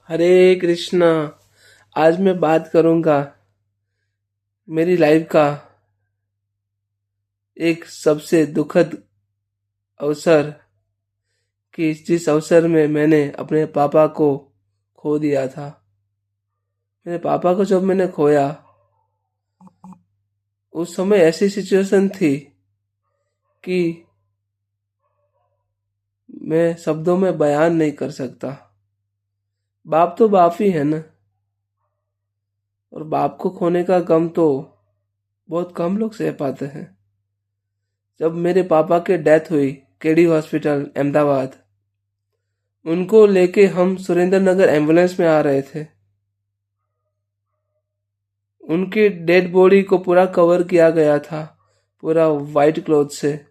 हरे कृष्णा। आज मैं बात करूंगा मेरी लाइफ का एक सबसे दुखद अवसर कि जिस अवसर में मैंने अपने पापा को खो दिया था। मेरे पापा को जब मैंने खोया, उस समय ऐसी सिचुएशन थी कि मैं शब्दों में बयान नहीं कर सकता। बाप तो बाप ही है ना, और बाप को खोने का गम तो बहुत कम लोग सह पाते हैं। जब मेरे पापा की डेथ हुई केडी हॉस्पिटल अहमदाबाद, उनको लेके हम सुरेंद्र नगर एम्बुलेंस में आ रहे थे। उनकी डेड बॉडी को पूरा कवर किया गया था, पूरा वाइट क्लॉथ से।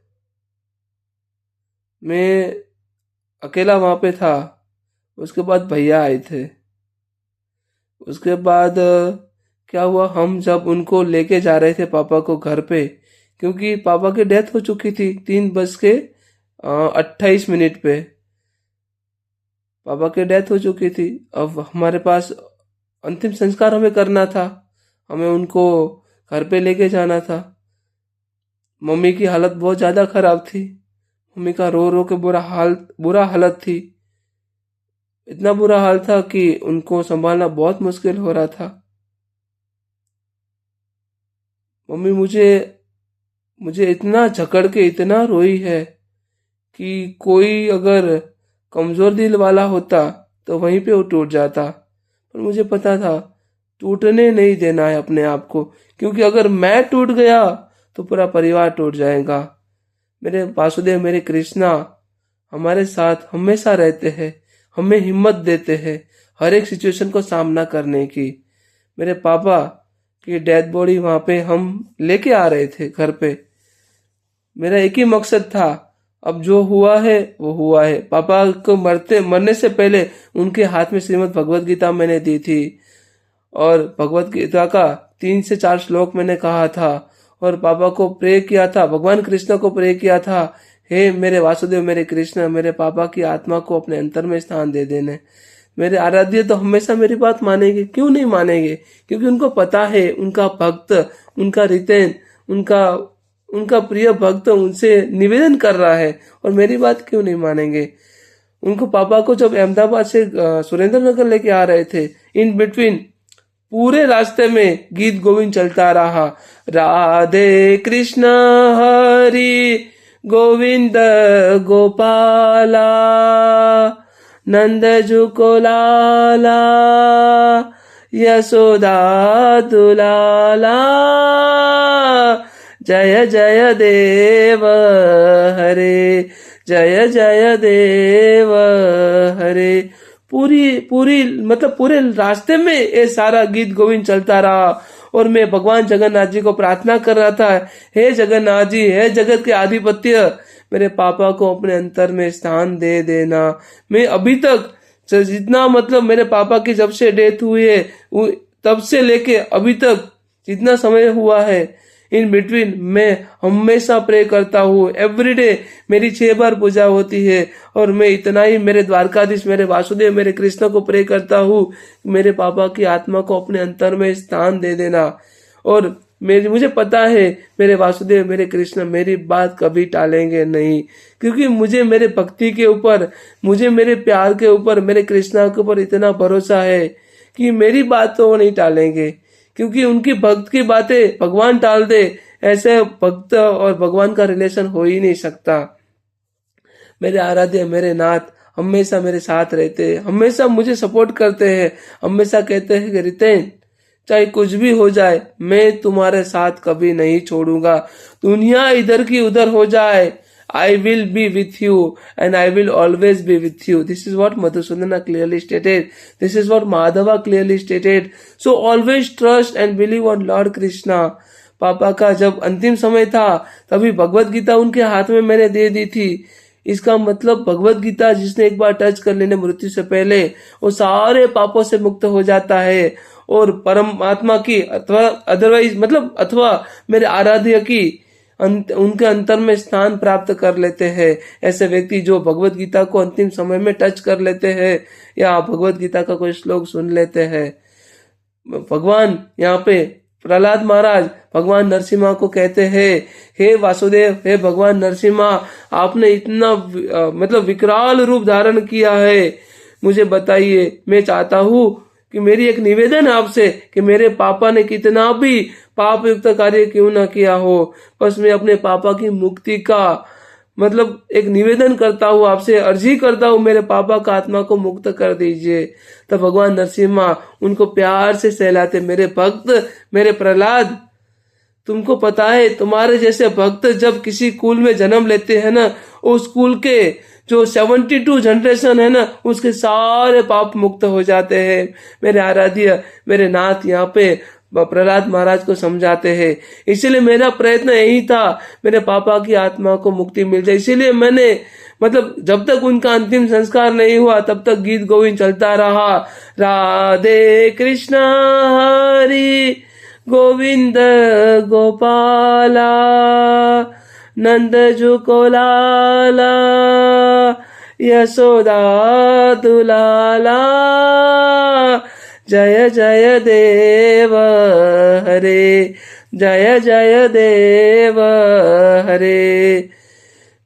मैं अकेला वहां पे था। उसके बाद भैया आए थे। उसके बाद क्या हुआ, हम जब उनको लेके जा रहे थे पापा को घर पे, क्योंकि पापा की डेथ हो चुकी थी 3:28 पे। पापा की डेथ हो चुकी थी। अब हमारे पास अंतिम संस्कार हमें करना था, हमें उनको घर पे लेके जाना था। मम्मी की हालत बहुत ज़्यादा खराब थी। मम्मी का रो रो के बुरा हालत थी। इतना बुरा हाल था कि उनको संभालना बहुत मुश्किल हो रहा था। मम्मी मुझे मुझे इतना झकड़ के इतना रोई है कि कोई अगर कमजोर दिल वाला होता तो वहीं पे वो टूट जाता। पर मुझे पता था टूटने नहीं देना है अपने आप को, क्योंकि अगर मैं टूट गया तो पूरा परिवार टूट जाएगा। मेरे वासुदेव, मेरे कृष्णा हमारे साथ हमेशा रहते हैं, हमें हिम्मत देते हैं हर एक सिचुएशन को सामना करने की। मेरे पापा की डेड बॉडी वहां पे हम लेके आ रहे थे घर पे। मेरा एक ही मकसद था, अब जो हुआ है वो हुआ है। पापा को मरने से पहले उनके हाथ में श्रीमद् भगवत गीता मैंने दी थी, और भगवत गीता का 3 से 4 श्लोक मैंने कहा था, और पापा को प्रे किया था, भगवान कृष्ण को प्रे किया था, हे मेरे वासुदेव, मेरे कृष्ण, मेरे पापा की आत्मा को अपने अंतर में स्थान दे देने। मेरे आराध्य तो हमेशा मेरी बात मानेंगे, क्यों नहीं मानेंगे? क्योंकि उनको पता है उनका भक्त, उनका रितेन, उनका उनका प्रिय भक्त उनसे निवेदन कर रहा है, और मेरी बात क्यों नहीं मानेंगे? उनको पापा को जब अहमदाबाद से सुरेंद्र नगर लेके आ रहे थे, इन बिटवीन पूरे रास्ते में गीत गोविंद चलता रहा। राधे कृष्ण हरि गोविंद गोपाला, नंद जु को लाला, यशोदा दुलाला, जय जय देव हरे, जय जय देव हरे। पूरी पूरी मतलब पूरे रास्ते में ये सारा गीत गोविंद चलता रहा, और मैं भगवान जगन्नाथ जी को प्रार्थना कर रहा था, हे जगन्नाथ जी, हे जगत के आधिपत्य, मेरे पापा को अपने अंतर में स्थान दे देना। मैं अभी तक जितना मतलब मेरे पापा की जब से डेथ हुई है, तब से लेके अभी तक जितना समय हुआ है, इन बिटवीन मैं हमेशा प्रे करता हूँ। एवरीडे मेरी 6 बार पूजा होती है, और मैं इतना ही मेरे द्वारकाधीश, मेरे वासुदेव, मेरे कृष्ण को प्रे करता हूँ, मेरे पापा की आत्मा को अपने अंतर में स्थान दे देना। और मुझे पता है मेरे वासुदेव, मेरे कृष्ण मेरी बात कभी टालेंगे नहीं, क्योंकि मुझे मेरे भक्ति के ऊपर, मुझे मेरे प्यार के ऊपर, मेरे कृष्णा के ऊपर इतना भरोसा है कि मेरी बात तो वो नहीं टालेंगे। क्योंकि उनकी भक्त की बातें भगवान टाल दे, ऐसे भक्त और भगवान का रिलेशन हो ही नहीं सकता। मेरे आराध्य, मेरे नाथ हमेशा मेरे साथ रहते हैं, हमेशा मुझे सपोर्ट करते हैं, हमेशा कहते हैं कि रितेन, चाहे कुछ भी हो जाए, मैं तुम्हारे साथ कभी नहीं छोड़ूंगा। दुनिया इधर की उधर हो जाए, I will be with you and I will always be with you. This is what Madhusudana clearly stated. This is what Madhava clearly stated. So always trust and believe on Lord Krishna. पापा का जब अंतिम समय था, तभी भगवत गीता उनके हाथ में मैंने दे दी थी। इसका मतलब भगवत गीता जिसने एक बार टच कर लेने मृत्यु से पहले, वो सारे पापों से मुक्त हो जाता है, और परमात्मा की अथवा अदरवाइज मतलब अथवा मेरे आराध्य की उनके अंतर में स्थान प्राप्त कर लेते हैं। ऐसे व्यक्ति जो भगवत गीता को अंतिम समय में टच कर लेते हैं या भगवत गीता का कोई श्लोक सुन लेते हैं। भगवान यहाँ पे प्रहलाद महाराज भगवान नरसिम्हा को कहते हैं, हे वासुदेव, हे भगवान नरसिम्हा, आपने इतना मतलब विकराल रूप धारण किया है, मुझे बताइए। मैं चाहता हूँ कि मेरी एक निवेदन है आपसे कि मेरे पापा ने कितना भी पाप युक्त कार्य क्यों ना किया हो, बस मैं अपने पापा की मुक्ति का मतलब एक निवेदन करता हूँ आपसे, अर्जी करता हूँ, मेरे पापा का आत्मा को मुक्त कर दीजिए। तब भगवान नरसिम्हा उनको प्यार से सहलाते, मेरे भक्त, मेरे प्रहलाद, तुमको पता है तुम्हारे जैसे भक्त जब किसी कुल में जन्म लेते हैं ना, उस कुल के जो 72 जनरेशन है ना, उसके सारे पाप मुक्त हो जाते हैं। मेरे आराध्य, मेरे नाथ यहाँ पे प्रहलाद महाराज को समझाते हैं। इसीलिए मेरा प्रयत्न यही था, मेरे पापा की आत्मा को मुक्ति मिल जाए। इसीलिए मैंने मतलब जब तक उनका अंतिम संस्कार नहीं हुआ तब तक गीत गोविंद चलता रहा। राधे कृष्ण हरि गोविंद गोपाला, नंद जु को लाला, यशोदा दुलाला, जय जय देव हरे, जय जय देव हरे।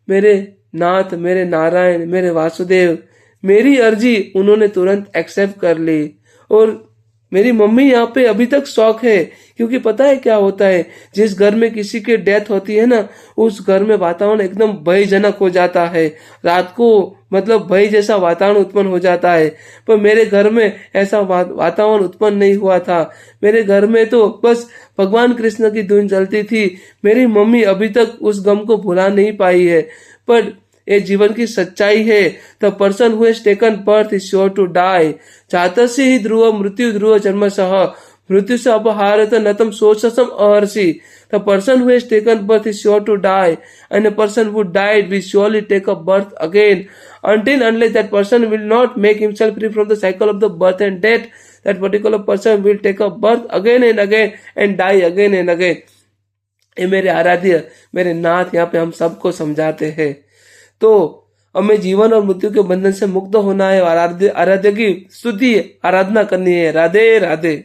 मेरे नाथ, मेरे नारायण, मेरे वासुदेव, मेरी अर्जी उन्होंने तुरंत एक्सेप्ट कर ली। और मेरी मम्मी यहाँ पे अभी तक शौक है, क्योंकि पता है क्या होता है, जिस घर में किसी की डेथ होती है ना, उस घर में वातावरण एकदम भयजनक हो जाता है। रात को मतलब भय जैसा वातावरण उत्पन्न हो जाता है। पर मेरे घर में ऐसा वातावरण उत्पन्न नहीं हुआ था। मेरे घर में तो बस भगवान कृष्ण की धुन चलती थी। मेरी मम्मी अभी तक उस गम को भुला नहीं पाई है। पर ये जीवन की सच्चाई है। The person who has taken birth is sure to die. जातस्य ही ध्रुव मृत्यु ध्रुव जन्मशः, मृत्यु से अपहारत नतम शोषसम अहर्षि। The person who has taken birth is sure to die, and a person who died will surely take up birth again. Unless that person will not make himself free from the cycle of the birth and death, that particular person will take up birth again and again and die again and again. ये मेरे आराध्य, मेरे नाथ यहाँ पे हम सबको समझाते हैं। तो हमें जीवन और मृत्यु के बंधन से मुक्त होना है और आराध्य की स्तुति आराधना करनी है। राधे राधे।